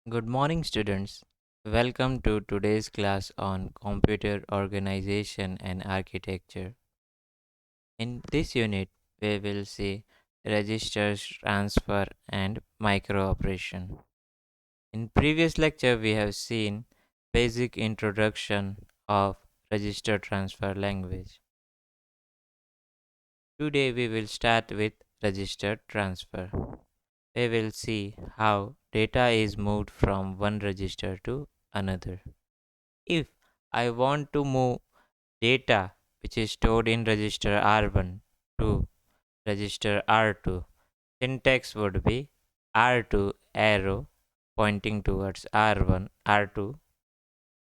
Good morning, students. Welcome to today's class on computer organization and architecture. In this unit, we will see registers, transfer, and micro operation. In previous lecture, we have seen basic introduction of register transfer language. Today, we will start with register transfer. We will see how data is moved from one register to another. If I want to move data which is stored in register R1 to register R2, syntax would be R2 arrow pointing towards R1, R2,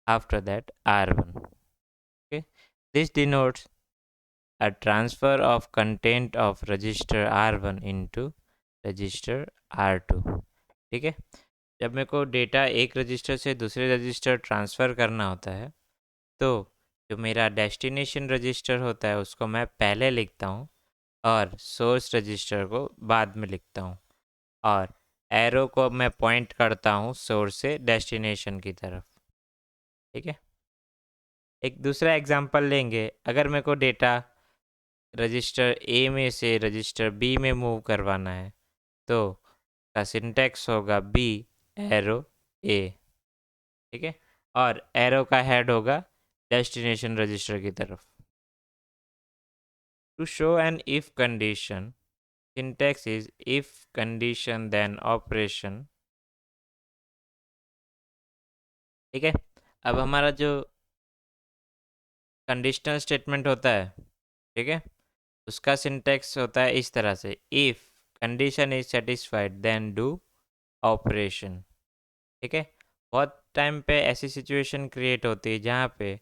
after that R1. Okay. This denotes a transfer of content of register R1 into register R2. ठीक है, जब मेरे को data एक register से दूसरे register transfer करना होता है तो जो मेरा डेस्टिनेशन रजिस्टर होता है उसको मैं पहले लिखता हूँ और सोर्स रजिस्टर को बाद में लिखता हूँ और एरो को मैं पॉइंट करता हूँ सोर्स से डेस्टिनेशन की तरफ। ठीक है, एक दूसरा एग्जांपल लेंगे। अगर मेरे को डेटा रजिस्टर ए में से रजिस्टर बी में मूव करवाना है तो का सिंटैक्स होगा बी एरो ए। ठीक है, और एरो का हेड होगा डेस्टिनेशन रजिस्टर की तरफ। To show an if condition, syntax is if condition then operation। ठीक है, अब हमारा जो कंडीशनल स्टेटमेंट होता है, ठीक है, उसका सिंटैक्स होता है इस तरह से, if condition is satisfied then do operation. ठीक है, बहुत टाइम पे ऐसी सिचुएशन क्रिएट होती है जहाँ पे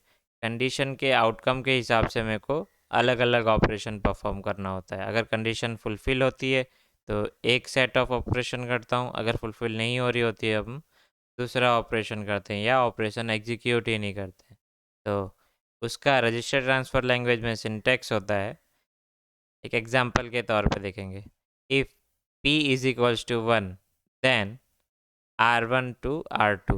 कंडीशन के आउटकम के हिसाब से मेरे को अलग अलग ऑपरेशन परफॉर्म करना होता है। अगर कंडीशन फुलफ़िल होती है तो एक सेट ऑफ ऑपरेशन करता हूँ, अगर फुलफ़िल नहीं हो रही होती है हम दूसरा ऑपरेशन करते हैं या ऑपरेशन एग्जीक्यूट ही नहीं करते। तो उसका रजिस्टर ट्रांसफ़र लैंग्वेज में सिंटैक्स होता है, एक एग्जांपल के तौर पे देखेंगे। If p is equals to 1 then R1 to R2।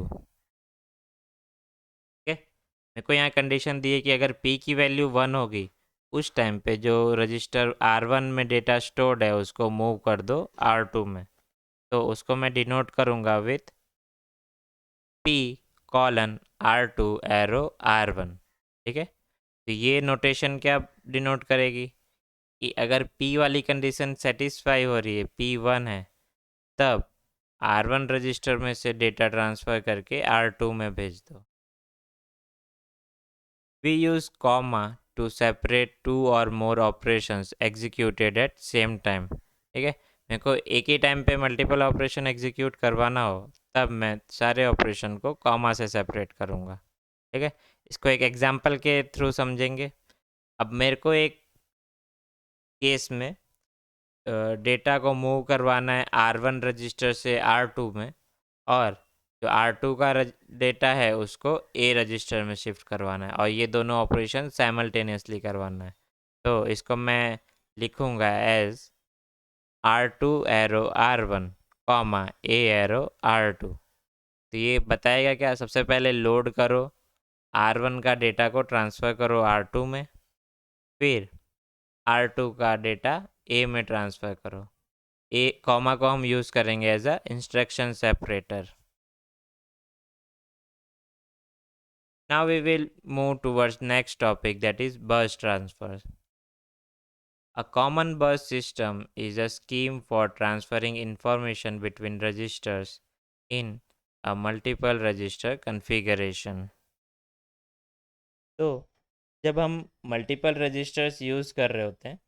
ठीक है, मेरे को यहाँ कंडीशन दी है कि अगर p की वैल्यू 1 होगी उस टाइम पे जो रजिस्टर R1 में डेटा स्टोर्ड है उसको मूव कर दो R2 में। तो उसको मैं डिनोट करूँगा with p colon R2 arrow R1। ठीक है, तो ये नोटेशन क्या डिनोट करेगी कि अगर p वाली कंडीशन सेटिस्फाई हो रही है, p1 है, तब R1 रजिस्टर में से डेटा ट्रांसफ़र करके R2 में भेज दो। We use comma to separate two or more operations executed at same time। ठीक है, मेरे को एक ही टाइम पे मल्टीपल ऑपरेशन एग्जीक्यूट करवाना हो तब मैं सारे ऑपरेशन को कॉमा से सेपरेट करूँगा। ठीक है, इसको एक एग्जांपल के थ्रू समझेंगे। अब मेरे को एक केस में डेटा को मूव करवाना है R1 रजिस्टर से R2 में और जो R2 का डेटा है उसको ए रजिस्टर में शिफ्ट करवाना है और ये दोनों ऑपरेशन साइमल्टेनियसली करवाना है। तो इसको मैं लिखूँगा as R2 arrow R1 comma A arrow R2। तो ये बताएगा क्या, सबसे पहले लोड करो R1 का डेटा को ट्रांसफ़र करो R2 में, फिर R2 का डेटा ए में ट्रांसफ़र करो। ए कॉमा को हम यूज़ करेंगे as a instruction separator. Now we will move towards next topic, that is bus transfer. A common bus system is a scheme for transferring information between registers in a multiple register configuration। तो जब हम multiple registers use कर रहे होते हैं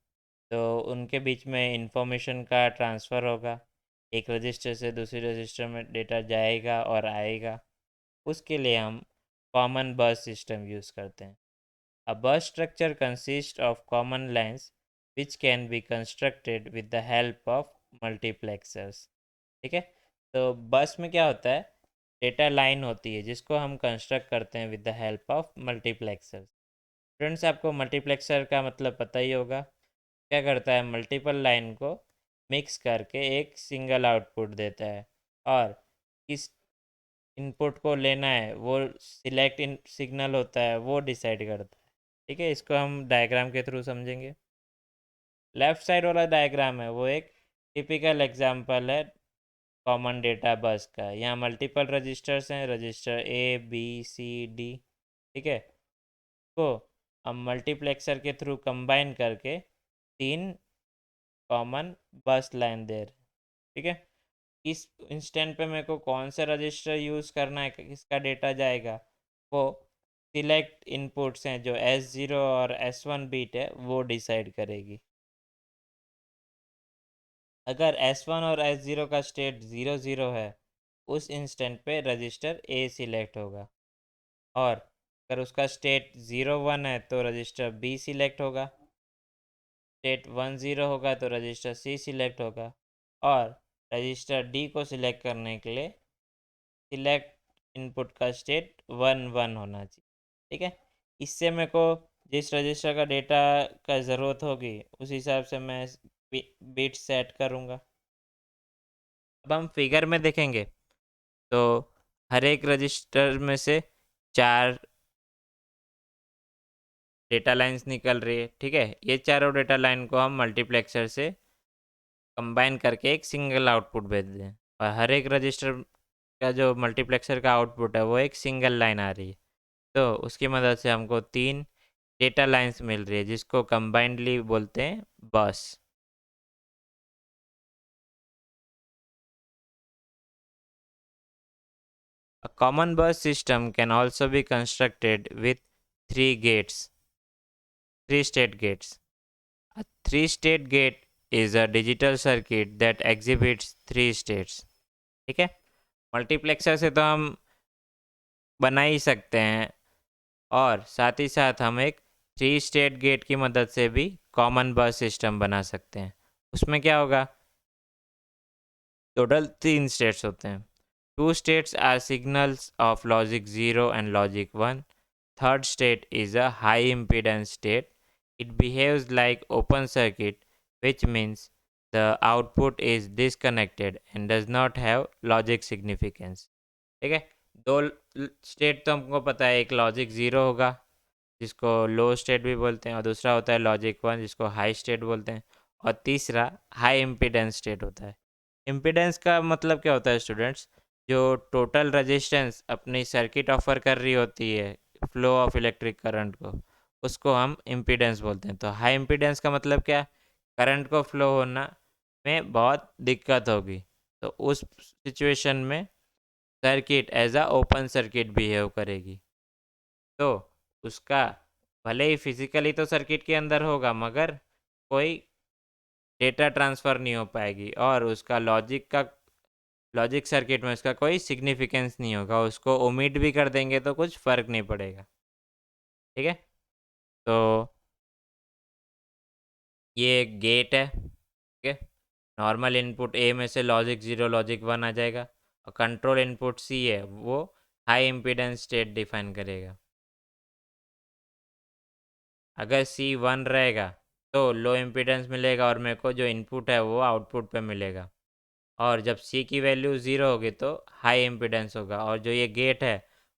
तो उनके बीच में इंफॉर्मेशन का ट्रांसफ़र होगा, एक रजिस्टर से दूसरे रजिस्टर में डेटा जाएगा और आएगा। उसके लिए हम कॉमन बस सिस्टम यूज़ करते हैं। A bus structure consists of common lines which can be constructed with the help of multiplexers। ठीक है, तो बस में क्या होता है, डेटा लाइन होती है जिसको हम कंस्ट्रक्ट करते हैं with the help of multiplexer. Friends, आपको मल्टीप्लेक्सर का मतलब पता ही होगा, क्या करता है, मल्टीपल लाइन को मिक्स करके एक सिंगल आउटपुट देता है और इस इनपुट को लेना है वो सिलेक्ट इन सिग्नल होता है, वो डिसाइड करता है। ठीक है, इसको हम डायग्राम के थ्रू समझेंगे। लेफ्ट साइड वाला डायग्राम है वो एक टिपिकल एग्जांपल है कॉमन डेटा बस का। यहाँ मल्टीपल रजिस्टर्स हैं, register A B C D. ठीक है, को हम मल्टीप्लेक्सर के थ्रू कंबाइन करके 3 कॉमन बस लाइन दे रहे हैं। ठीक है, इस इंस्टेंट पे मेरे को कौन सा रजिस्टर यूज़ करना है, किसका डेटा जाएगा, वो सिलेक्ट इनपुट्स हैं जो S0 और S1 बीट है वो डिसाइड करेगी। अगर S1 और S0 का स्टेट 0 0 है, उस इंस्टेंट पे रजिस्टर A सिलेक्ट होगा, और अगर उसका स्टेट 0 1 है तो रजिस्टर B सिलेक्ट होगा, स्टेट 1 0 होगा तो रजिस्टर C सिलेक्ट होगा, और रजिस्टर D को सिलेक्ट करने के लिए सिलेक्ट इनपुट का स्टेट 1 1 होना चाहिए। ठीक है, इससे मेरे को जिस रजिस्टर का डेटा का ज़रूरत होगी उस हिसाब से मैं बिट सेट करूँगा। अब हम फिगर में देखेंगे तो हर एक रजिस्टर में से 4 डेटा लाइंस निकल रही है। ठीक है, ये चारों डेटा लाइन को हम मल्टीप्लेक्सर से कंबाइन करके एक सिंगल आउटपुट भेज दें, और हर एक रजिस्टर का जो मल्टीप्लेक्सर का आउटपुट है वो एक सिंगल लाइन आ रही है। तो उसकी मदद से हमको 3 डेटा लाइंस मिल रही है जिसको कंबाइंडली बोलते हैं बस। A common bus system can also be constructed with 3 state gates. A 3-state gate is a digital circuit that exhibits 3 states. ठीक है, मल्टीप्लेक्सर से तो हम बना ही सकते हैं, और साथ ही साथ हम एक 3 स्टेट गेट की मदद से भी कॉमन बस सिस्टम बना सकते हैं। उसमें क्या होगा, टोटल 3 स्टेट्स होते हैं। 2 states are signals of logic 0 and logic 1. Third state is a high impedance state. It behaves like open circuit, which means the output is disconnected and does not have logic significance. ठीक है, 2 state तो हमको पता है, एक logic 0 होगा जिसको लो state भी बोलते हैं, और दूसरा होता है लॉजिक 1 जिसको हाई स्टेट बोलते हैं, और तीसरा हाई इम्पीडेंस स्टेट होता है। इम्पीडेंस का मतलब क्या होता है स्टूडेंट्स, जो टोटल रेजिस्टेंस अपनी सर्किट ऑफर कर रही होती है फ्लो ऑफ इलेक्ट्रिक करंट को, उसको हम इम्पीडेंस बोलते हैं। तो हाई इम्पीडेंस का मतलब क्या, करंट को फ्लो होना में बहुत दिक्कत होगी, तो उस सिचुएशन में circuit as a open circuit behave करेगी। तो उसका भले ही फिजिकली तो सर्किट के अंदर होगा, मगर कोई डेटा ट्रांसफ़र नहीं हो पाएगी, और उसका लॉजिक सर्किट में उसका कोई सिग्निफिकेंस नहीं होगा। उसको ओमिट भी कर देंगे तो कुछ फ़र्क नहीं पड़ेगा। ठीक है, तो ये एक गेट है। ठीक है, नॉर्मल इनपुट ए में से लॉजिक 0 लॉजिक 1 आ जाएगा, और कंट्रोल इनपुट सी है वो हाई इम्पीडेंस स्टेट डिफाइन करेगा। अगर सी 1 रहेगा तो लो इम्पीडेंस मिलेगा, और मेरे को जो इनपुट है वो आउटपुट पे मिलेगा। और जब सी की वैल्यू 0 होगी तो हाई इम्पीडेंस होगा, और जो ये गेट है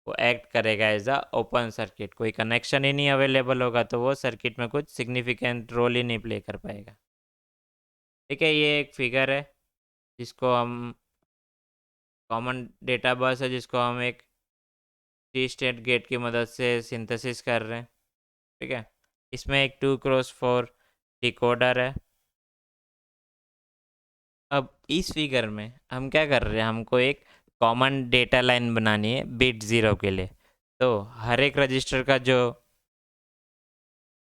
वो एक्ट करेगा एज अ ओपन सर्किट। कोई कनेक्शन ही नहीं अवेलेबल होगा तो वो सर्किट में कुछ सिग्निफिकेंट रोल ही नहीं प्ले कर पाएगा। ठीक है, ये एक फिगर है जिसको हम कॉमन डेटा बस है जिसको हम एक 3 स्टेट गेट की मदद से सिंथेसिस कर रहे हैं। ठीक है, इसमें एक 2x4 डिकोडर है। अब इस फिगर में हम क्या कर रहे हैं, हमको एक कॉमन डेटा लाइन बनानी है बिट 0 के लिए। तो हर एक रजिस्टर का जो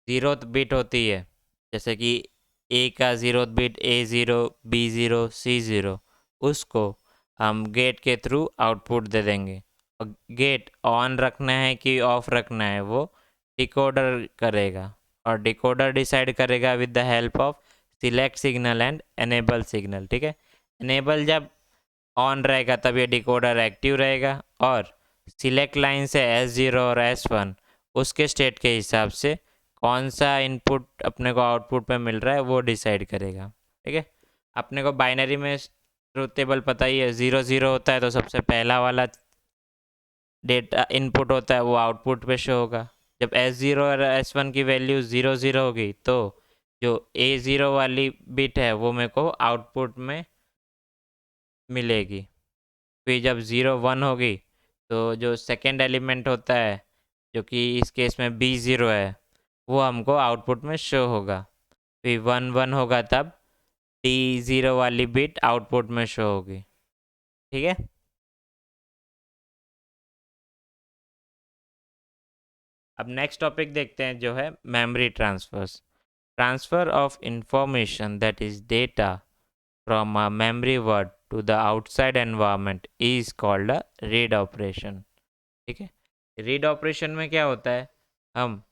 0th बिट होती है, जैसे कि ए का 0th bit A0 B0 C0, उसको हम गेट के थ्रू आउटपुट दे देंगे। और गेट ऑन रखना है कि ऑफ रखना है वो डिकोडर करेगा, और डिकोडर डिसाइड करेगा with the help of select signal and enable signal. ठीक है, एनेबल जब ऑन रहेगा तब ये डिकोडर एक्टिव रहेगा, और सिलेक्ट लाइन से S0 और S1 उसके स्टेट के हिसाब से कौन सा इनपुट अपने को आउटपुट में मिल रहा है वो डिसाइड करेगा। ठीक है, अपने को बाइनरी में ट्रुथ टेबल पता ही है, 0 0 होता है तो सबसे पहला वाला डेटा इनपुट होता है वो आउटपुट पे शो होगा। जब S0 और S1 की वैल्यू 0 0 होगी तो जो A0 वाली बिट है वो मेरे को आउटपुट में मिलेगी। फिर जब 0 1 होगी तो जो सेकेंड एलिमेंट होता है जो कि इस केस में B0 है वो हमको आउटपुट में शो होगा। फिर 1 1 होगा तब D0 वाली बिट आउटपुट में शो होगी। ठीक है। अब नेक्स्ट टॉपिक देखते हैं जो है memory transfers. Transfer of information that is data from a memory word to the outside environment is called a read operation. ठीक है। रीड ऑपरेशन में क्या होता है, हम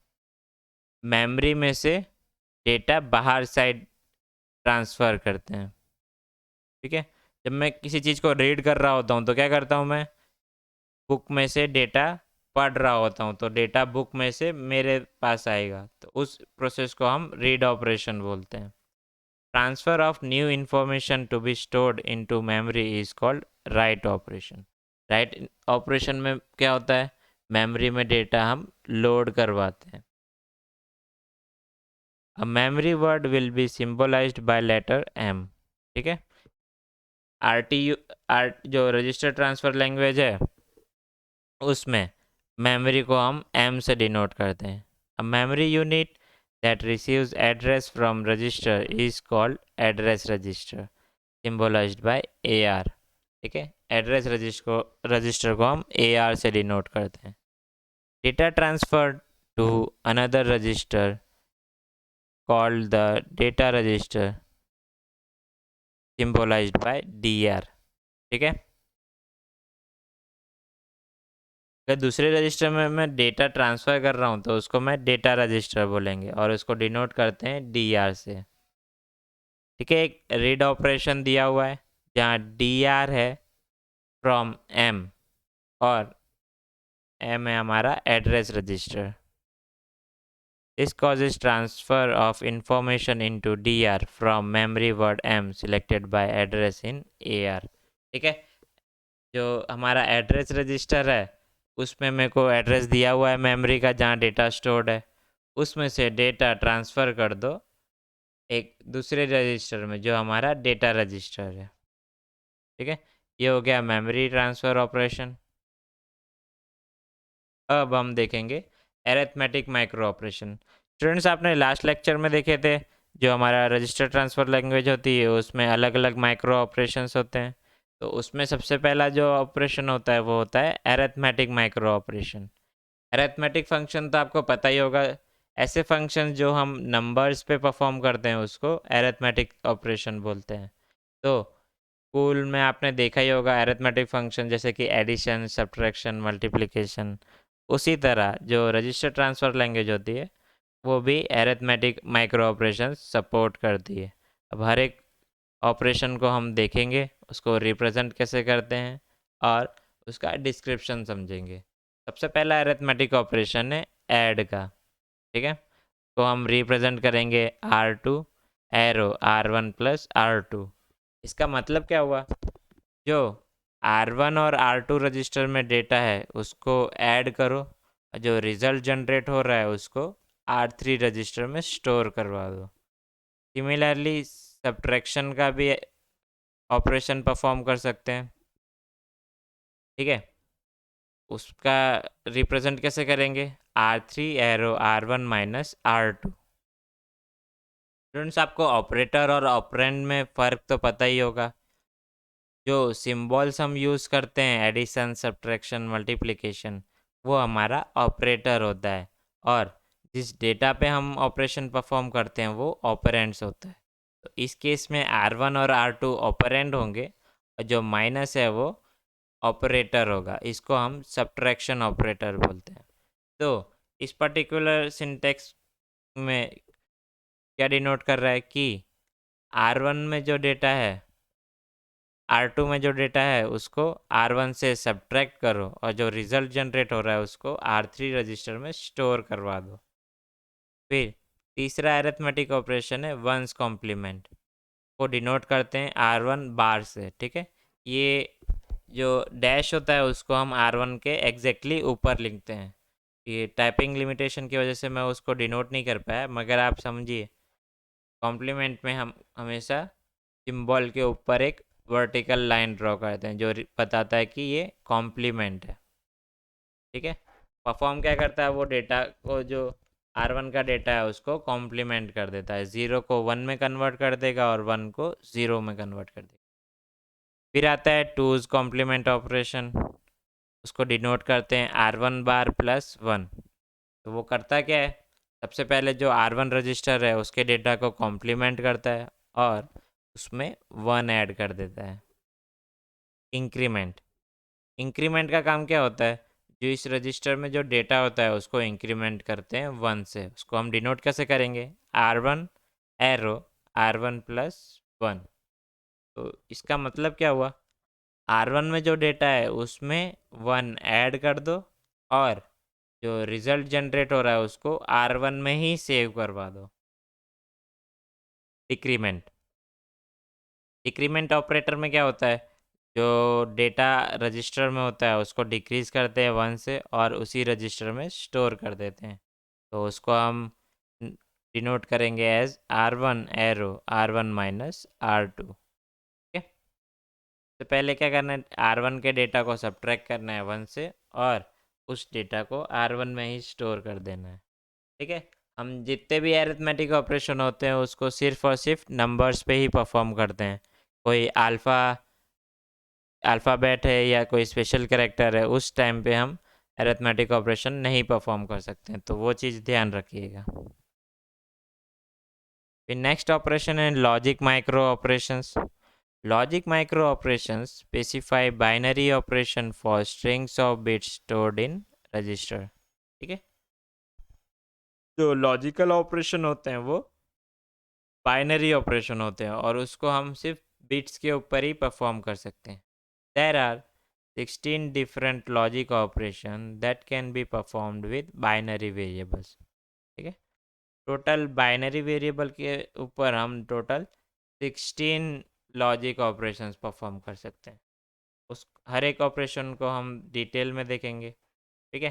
मेमोरी में से डेटा बाहर साइड ट्रांसफ़र करते हैं। ठीक है। जब मैं किसी चीज़ को रीड कर रहा होता हूँ तो क्या करता हूँ, मैं बुक में से डेटा पढ़ रहा होता हूँ तो डेटा बुक में से मेरे पास आएगा, तो उस प्रोसेस को हम रीड ऑपरेशन बोलते हैं। Transfer of new information to be stored into memory is called write operation. Write operation में क्या होता है, मेमोरी में डेटा हम लोड करवाते हैं। A memory word will be symbolized by letter M। ठीक है। RTU जो रजिस्टर ट्रांसफ़र लैंग्वेज है उसमें मेमोरी को हम M से डिनोट करते हैं। A memory unit that receives address from register is called address register symbolized by AR। ठीक है। एड्रेस रजिस्टर को हम AR से डिनोट करते हैं। Data transfer to another register called the data register symbolized by DR। ठीक है। अगर दूसरे रजिस्टर में मैं डेटा ट्रांसफ़र कर रहा हूँ तो उसको मैं डेटा रजिस्टर बोलेंगे और उसको डिनोट करते हैं DR से। ठीक है। एक रीड ऑपरेशन दिया हुआ है जहाँ DR है फ्रॉम M और M है हमारा address register. This causes transfer of information into DR from memory word M selected by address in AR। ठीक है। जो हमारा एड्रेस रजिस्टर है उसमें मेरे को एड्रेस दिया हुआ है मेमोरी का जहाँ डेटा स्टोर्ड है, उसमें से डेटा ट्रांसफ़र कर दो एक दूसरे रजिस्टर में जो हमारा डेटा रजिस्टर है। ठीक है। ये हो गया मेमोरी ट्रांसफ़र ऑपरेशन। अब हम देखेंगे एरिथमेटिक माइक्रो ऑपरेशन। स्टूडेंट्स, आपने लास्ट लेक्चर में देखे थे जो हमारा रजिस्टर ट्रांसफ़र लैंग्वेज होती है उसमें अलग अलग माइक्रो ऑपरेशंस होते हैं। तो उसमें सबसे पहला जो ऑपरेशन होता है वो होता है arithmetic micro operation. Arithmetic function तो आपको पता ही होगा, ऐसे फंक्शन जो हम नंबर्स पे परफॉर्म करते हैं उसको एरिथमेटिक ऑपरेशन बोलते हैं। तो स्कूल में आपने देखा ही होगा एरिथमेटिक फंक्शन जैसे कि एडिशन, सब्ट्रैक्शन, मल्टीप्लिकेशन। उसी तरह जो रजिस्टर ट्रांसफ़र लैंग्वेज होती है वो भी एरिथमेटिक माइक्रो ऑपरेशन सपोर्ट करती है। अब हर एक ऑपरेशन को हम देखेंगे, उसको रिप्रेजेंट कैसे करते हैं और उसका डिस्क्रिप्शन समझेंगे। सबसे पहला अरिथमेटिक ऑपरेशन है ऐड का। ठीक है। तो हम रिप्रेजेंट करेंगे R2 arrow R1 plus R2। इसका मतलब क्या हुआ, जो R1 और R2 रजिस्टर में डेटा है उसको ऐड करो, जो रिज़ल्ट जनरेट हो रहा है उसको R3 रजिस्टर में स्टोर करवा दो। सिमिलरली सब्ट्रैक्शन का भी ऑपरेशन परफॉर्म कर सकते हैं। ठीक है। उसका रिप्रेजेंट कैसे करेंगे, R3 arrow R1 minus R2। Students, आपको ऑपरेटर और ऑपरेंड में फ़र्क तो पता ही होगा। जो सिम्बॉल्स हम यूज़ करते हैं एडिशन, सब्ट्रैक्शन, मल्टीप्लिकेशन, वो हमारा ऑपरेटर होता है और जिस डेटा पे हम ऑपरेशन परफॉर्म करते हैं वो ऑपरेंड्स होता है। तो इस केस में R1 और R2 ऑपरेंड होंगे और जो माइनस है वो ऑपरेटर होगा। इसको हम सब्ट्रैक्शन ऑपरेटर बोलते हैं। तो इस पर्टिकुलर सिंटेक्स में क्या डिनोट कर रहा है कि R1 में जो डेटा है, R2 में जो डेटा है उसको R1 से सब्ट्रैक्ट करो और जो रिज़ल्ट जनरेट हो रहा है उसको R3 रजिस्टर में स्टोर करवा दो। फिर तीसरा अरिथमेटिक ऑपरेशन है वंस कॉम्प्लीमेंट, को डिनोट करते हैं R1 बार से। ठीक है। ये जो डैश होता है उसको हम R1 के एग्जैक्टली ऊपर लिखते हैं। ये टाइपिंग लिमिटेशन की वजह से मैं उसको डिनोट नहीं कर पाया, मगर आप समझिए कॉम्प्लीमेंट में हम हमेशा सिंबल के ऊपर एक वर्टिकल लाइन ड्रॉ करते हैं जो बताता है कि ये कॉम्प्लीमेंट है। ठीक है, परफॉर्म क्या करता है, वो डेटा को जो R1 का डेटा है उसको कॉम्प्लीमेंट कर देता है, 0 को 1 में कन्वर्ट कर देगा और 1 को 0 में कन्वर्ट कर देगा। फिर आता है टूज कॉम्प्लीमेंट ऑपरेशन, उसको डिनोट करते हैं R1 बार प्लस 1। तो वो करता क्या है, सबसे पहले जो R1 रजिस्टर है उसके डेटा को कॉम्प्लीमेंट करता है और उसमें 1 ऐड कर देता है। इंक्रीमेंट, इंक्रीमेंट का काम क्या होता है, जो इस रजिस्टर में जो डेटा होता है उसको इंक्रीमेंट करते हैं 1 से। उसको हम डिनोट कैसे करेंगे, R1 एरो R1 प्लस 1। तो इसका मतलब क्या हुआ, R1 में जो डेटा है उसमें 1 ऐड कर दो और जो रिज़ल्ट जनरेट हो रहा है उसको R1 में ही सेव करवा दो। डिक्रीमेंट, डिक्रीमेंट ऑपरेटर में क्या होता है, जो डेटा रजिस्टर में होता है उसको डिक्रीज़ करते हैं 1 से और उसी रजिस्टर में स्टोर कर देते हैं। तो उसको हम डिनोट करेंगे as R1 arrow R1 minus R2। ठीक है, तो पहले क्या करना है, R1 के डेटा को सब्ट्रैक्ट करना है 1 से और उस डेटा को R1 में ही स्टोर कर देना है। ठीक है, हम जितने भी एरिथमेटिक ऑपरेशन होते हैं उसको सिर्फ और सिर्फ नंबर्स पे ही परफॉर्म करते हैं। कोई अल्फ़ाबेट है या कोई स्पेशल कैरेक्टर है उस टाइम पे हम एरिथमेटिक ऑपरेशन नहीं परफॉर्म कर सकते हैं, तो वो चीज़ ध्यान रखिएगा। फिर नेक्स्ट ऑपरेशन है logic micro operations. Logic micro operations specify binary operation for strings of bits stored in register. ठीक है, जो लॉजिकल ऑपरेशन होते हैं वो बाइनरी ऑपरेशन होते हैं और उसको हम सिर्फ बिट्स के ऊपर ही परफॉर्म कर सकते हैं। There are 16 different logic operation that can be performed with binary variables. ठीक है, टोटल बाइनरी वेरिएबल के ऊपर हम टोटल 16 लॉजिक ऑपरेशंस परफॉर्म कर सकते हैं। उस हर एक ऑपरेशन को हम डिटेल में देखेंगे। ठीक है,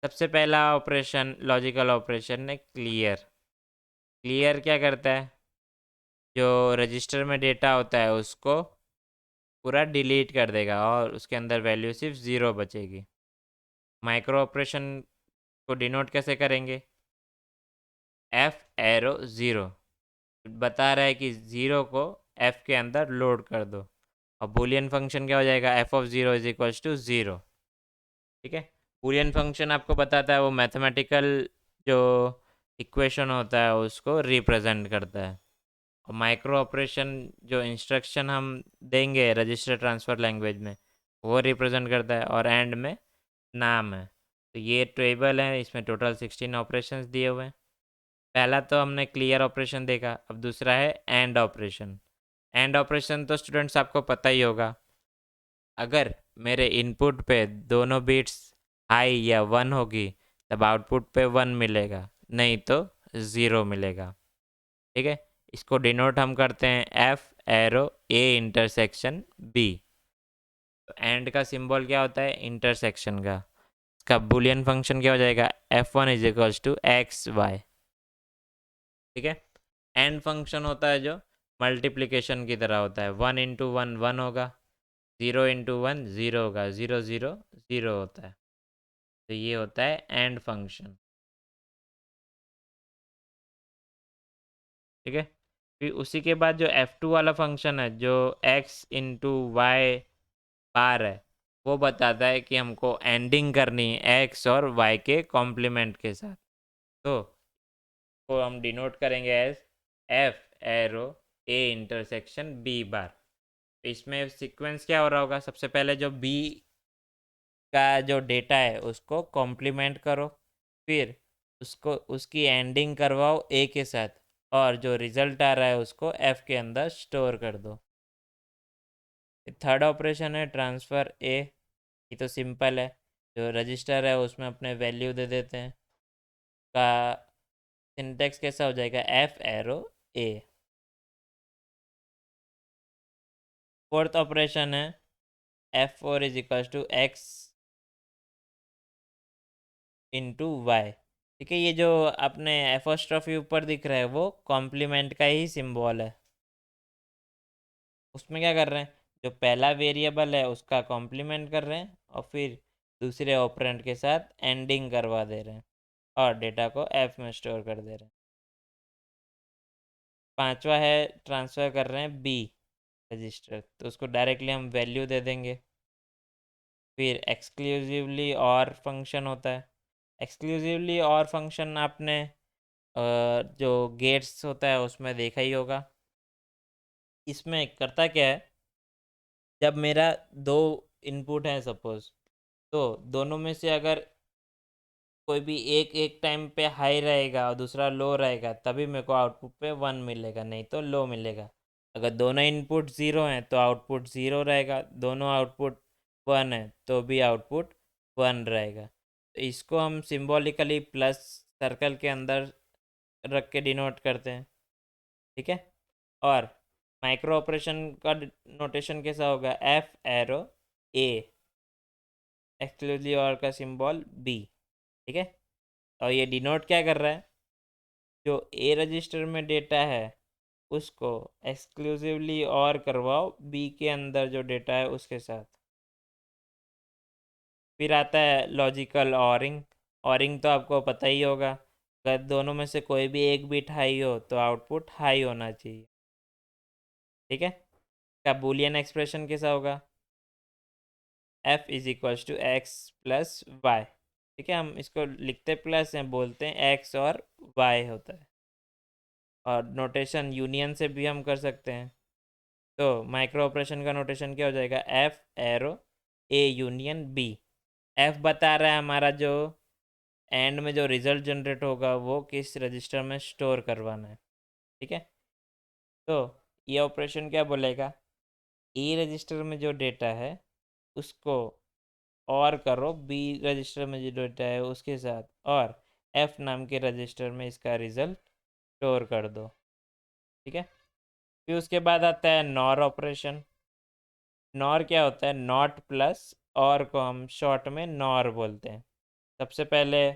सबसे पहला ऑपरेशन लॉजिकल ऑपरेशन है क्लियर। क्लियर क्या करता है, जो रजिस्टर में डेटा होता है उसको पूरा डिलीट कर देगा और उसके अंदर वैल्यू सिर्फ 0 बचेगी। माइक्रो ऑपरेशन को डिनोट कैसे करेंगे, एफ एरो 0 बता रहा है कि 0 को एफ के अंदर लोड कर दो और बूलियन फंक्शन क्या हो जाएगा, F of 0 is equals to 0। ठीक है, बूलियन फंक्शन आपको बताता है वो मैथमेटिकल जो इक्वेशन होता है उसको रिप्रेजेंट करता है। और माइक्रो ऑपरेशन जो इंस्ट्रक्शन हम देंगे रजिस्टर ट्रांसफ़र लैंग्वेज में वो रिप्रेजेंट करता है और एंड में नाम है। तो ये टेबल है, इसमें टोटल 16 ऑपरेशंस दिए हुए हैं। पहला तो हमने क्लियर ऑपरेशन देखा, अब दूसरा है एंड ऑपरेशन। एंड ऑपरेशन तो स्टूडेंट्स आपको पता ही होगा, अगर मेरे इनपुट पे दोनों बिट्स हाई या 1 होगी तब आउटपुट पे 1 मिलेगा, नहीं तो 0 मिलेगा। ठीक है, इसको डिनोट हम करते हैं F arrow A intersection B. तो एंड का सिंबल क्या होता है, इंटरसेक्शन का। इसका बुलियन फंक्शन क्या हो जाएगा, F1 is equals to X Y. ठीक है, एंड फंक्शन होता है जो मल्टीप्लिकेशन की तरह होता है, 1 इंटू वन वन होगा, 0 इंटू वन 0 होगा, 0 0 0 होता है। तो ये होता है एंड फंक्शन। ठीक है, फिर उसी के बाद जो F2 वाला फंक्शन है जो x इंटू वाई बार है, वो बताता है कि हमको एंडिंग करनी है x और y के कॉम्प्लीमेंट के साथ। तो को हम डिनोट करेंगे as f arrow a intersection b bar. इसमें सीक्वेंस क्या हो रहा होगा, सबसे पहले जो b का जो डेटा है उसको कॉम्प्लीमेंट करो, फिर उसको उसकी एंडिंग करवाओ a के साथ और जो रिज़ल्ट आ रहा है उसको f के अंदर स्टोर कर दो। थर्ड ऑपरेशन है ट्रांसफ़र ए। ये तो सिंपल है, जो रजिस्टर है उसमें अपने वैल्यू दे देते हैं, का सिंटेक्स कैसा हो जाएगा, F arrow A. Fourth operation है F4 is equal to X into Y. ठीक है, ये जो अपने एपोस्ट्रॉफी ऊपर दिख रहा है वो कॉम्प्लीमेंट का ही सिंबल है। उसमें क्या कर रहे हैं, जो पहला वेरिएबल है उसका कॉम्प्लीमेंट कर रहे हैं और फिर दूसरे ऑपरेंड के साथ एंडिंग करवा दे रहे हैं और डेटा को एफ में स्टोर कर दे रहे हैं। पांचवा है ट्रांसफ़र कर रहे हैं बी रजिस्टर, तो उसको डायरेक्टली हम वैल्यू दे देंगे। फिर एक्सक्लूसिवली और फंक्शन होता है। एक्सक्लूसिवली और फंक्शन आपने जो गेट्स होता है उसमें देखा ही होगा। इसमें करता क्या है, जब मेरा दो इनपुट है सपोज, तो दोनों में से अगर कोई भी एक एक टाइम पे हाई रहेगा और दूसरा लो रहेगा तभी मेरे को आउटपुट पे वन मिलेगा, नहीं तो लो मिलेगा। अगर दोनों इनपुट ज़ीरो हैं तो आउटपुट ज़ीरो रहेगा, दोनों आउटपुट वन है तो भी आउटपुट वन रहेगा। तो इसको हम सिंबॉलिकली प्लस सर्कल के अंदर रख के डिनोट करते हैं। ठीक है, और माइक्रो ऑपरेशन का नोटेशन कैसा होगा, एफ एरो ए एक्सक्लूसिव और का सिंबल बी। ठीक है, और ये डिनोट क्या कर रहा है, जो ए रजिस्टर में डेटा है उसको एक्सक्लूसिवली और करवाओ बी के अंदर जो डेटा है उसके साथ। फिर आता है लॉजिकल ऑरिंग। ऑरिंग तो आपको पता ही होगा, अगर दोनों में से कोई भी एक बिट हाई हो तो आउटपुट हाई होना चाहिए। ठीक है, का बूलियन एक्सप्रेशन कैसा होगा, F is equals to X plus Y. ठीक है, हम इसको लिखते प्लस हैं, बोलते हैं एक्स और वाई होता है। और नोटेशन यूनियन से भी हम कर सकते हैं। तो माइक्रो ऑपरेशन का नोटेशन क्या हो जाएगा, F arrow A union B. F बता रहा है हमारा जो एंड में जो रिज़ल्ट जनरेट होगा वो किस रजिस्टर में स्टोर करवाना है। ठीक है, तो ये ऑपरेशन क्या बोलेगा, ए रजिस्टर में जो डेटा है उसको और करो बी रजिस्टर में जो डेटा है उसके साथ, और एफ नाम के रजिस्टर में इसका रिज़ल्ट स्टोर कर दो। ठीक है, फिर उसके बाद आता है नॉर ऑपरेशन। नॉर क्या होता है, नॉट प्लस और को हम शॉर्ट में नॉर बोलते हैं। सबसे पहले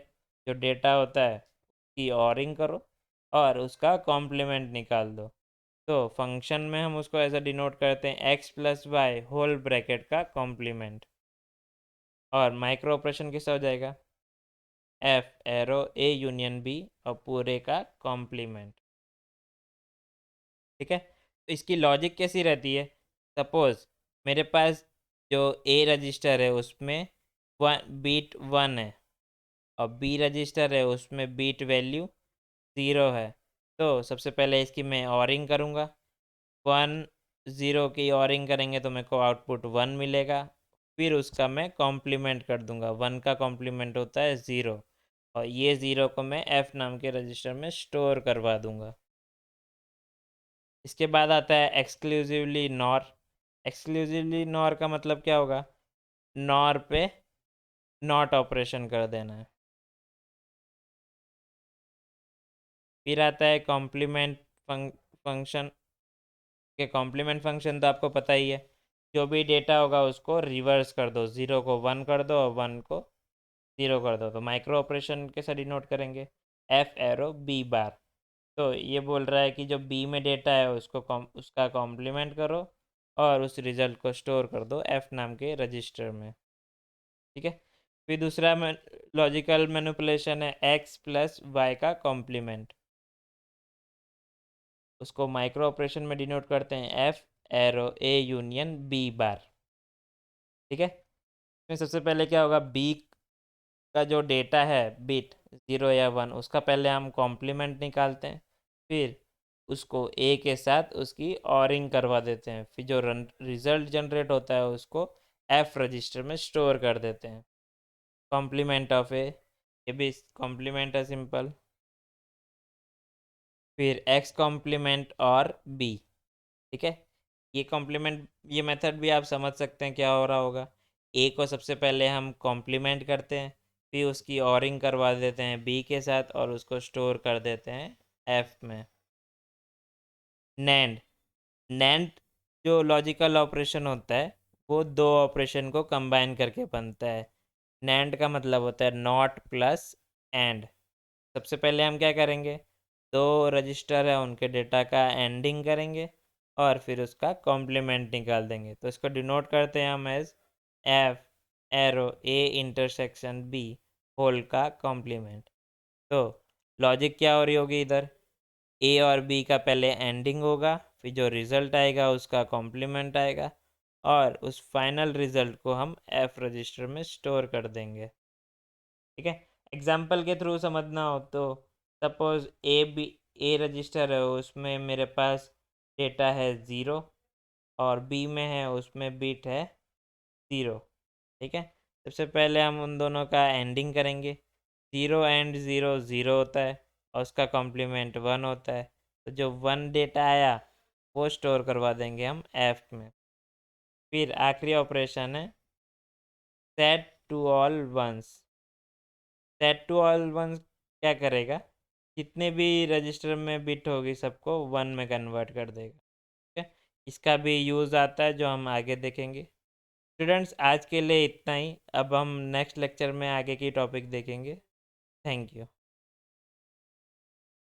जो डेटा होता है उसकी ऑरिंग करो और उसका कॉम्प्लीमेंट निकाल दो। तो फंक्शन में हम उसको ऐसा डिनोट करते हैं X plus Y whole bracket का कॉम्प्लीमेंट। और माइक्रो ऑपरेशन कैसा हो जाएगा, F arrow A union B और पूरे का कॉम्प्लीमेंट। ठीक है, तो इसकी लॉजिक कैसी रहती है, सपोज मेरे पास जो ए रजिस्टर है उसमें बीट वन है और बी रजिस्टर है उसमें बीट वैल्यू ज़ीरो है। तो सबसे पहले इसकी मैं ऑरिंग करूँगा, वन ज़ीरो की ऑरिंग करेंगे तो मेरे को आउटपुट वन मिलेगा। फिर उसका मैं कॉम्प्लीमेंट कर दूंगा, वन का कॉम्प्लीमेंट होता है ज़ीरो, और ये ज़ीरो को मैं एफ़ नाम के रजिस्टर में स्टोर करवा दूंगा। इसके बाद आता है एक्सक्लूसिवली नॉर। एक्सक्लूसिवली नॉर का मतलब क्या होगा, नॉर पे नॉट ऑपरेशन कर देना है। फिर आता है कॉम्प्लीमेंट फंक्शन। के कॉम्प्लीमेंट फंक्शन तो आपको पता ही है, जो भी डेटा होगा उसको रिवर्स कर दो, ज़ीरो को वन कर दो और वन को ज़ीरो कर दो। तो माइक्रो ऑपरेशन के साथ डिनोट करेंगे एफ एरो बी बार। तो ये बोल रहा है कि जो बी में डेटा है उसको उसका कॉम्प्लीमेंट करो और उस रिज़ल्ट को स्टोर कर दो एफ नाम के रजिस्टर में। ठीक है, फिर दूसरा लॉजिकल मैनिपुलेशन है एक्स प्लस वाई का कॉम्प्लीमेंट। उसको माइक्रो ऑपरेशन में डिनोट करते हैं F arrow A union B bar. ठीक है, इसमें सबसे पहले क्या होगा, बी का जो डेटा है बिट ज़ीरो या वन उसका पहले हम कॉम्प्लीमेंट निकालते हैं, फिर उसको ए के साथ उसकी ऑरिंग करवा देते हैं, फिर जो रिज़ल्ट जनरेट होता है उसको एफ रजिस्टर में स्टोर कर देते हैं। कॉम्प्लीमेंट ऑफ ए, ये भी कॉम्प्लीमेंट है सिंपल। फिर एक्स कॉम्प्लीमेंट और बी। ठीक है, ये कॉम्प्लीमेंट, ये मेथड भी आप समझ सकते हैं क्या हो रहा होगा। ए को सबसे पहले हम कॉम्प्लीमेंट करते हैं, फिर उसकी ऑरिंग करवा देते हैं बी के साथ और उसको स्टोर कर देते हैं एफ में। नैंड, नैंड जो लॉजिकल ऑपरेशन होता है वो दो ऑपरेशन को कंबाइन करके बनता है। नैंड का मतलब होता है नॉट प्लस एंड। सबसे पहले हम क्या करेंगे, दो रजिस्टर है उनके डेटा का एंडिंग करेंगे और फिर उसका कॉम्प्लीमेंट निकाल देंगे। तो इसको डिनोट करते हैं हम as F arrow A intersection B whole का कॉम्प्लीमेंट। तो लॉजिक क्या हो रही होगी इधर, ए और बी का पहले एंडिंग होगा, फिर जो रिज़ल्ट आएगा उसका कॉम्प्लीमेंट आएगा और उस फाइनल रिज़ल्ट को हम एफ रजिस्टर में स्टोर कर देंगे। ठीक है, एग्जाम्पल के थ्रू समझना हो तो सपोज ए रजिस्टर है, उसमें मेरे पास डेटा है ज़ीरो और बी में है उसमें बिट है ज़ीरो। ठीक है, सबसे पहले हम उन दोनों का एंडिंग करेंगे। ज़ीरो एंड ज़ीरो ज़ीरो होता है और उसका कॉम्प्लीमेंट वन होता है। तो जो वन डेटा आया वो स्टोर करवा देंगे हम एफ में। फिर आखिरी ऑपरेशन है set to all ones. Set to all ones क्या करेगा, जितने भी रजिस्टर में बिट होगी सबको वन में कन्वर्ट कर देगा। ठीक है, इसका भी यूज़ आता है जो हम आगे देखेंगे। स्टूडेंट्स आज के लिए इतना ही, अब हम नेक्स्ट लेक्चर में आगे की टॉपिक देखेंगे। Thank you.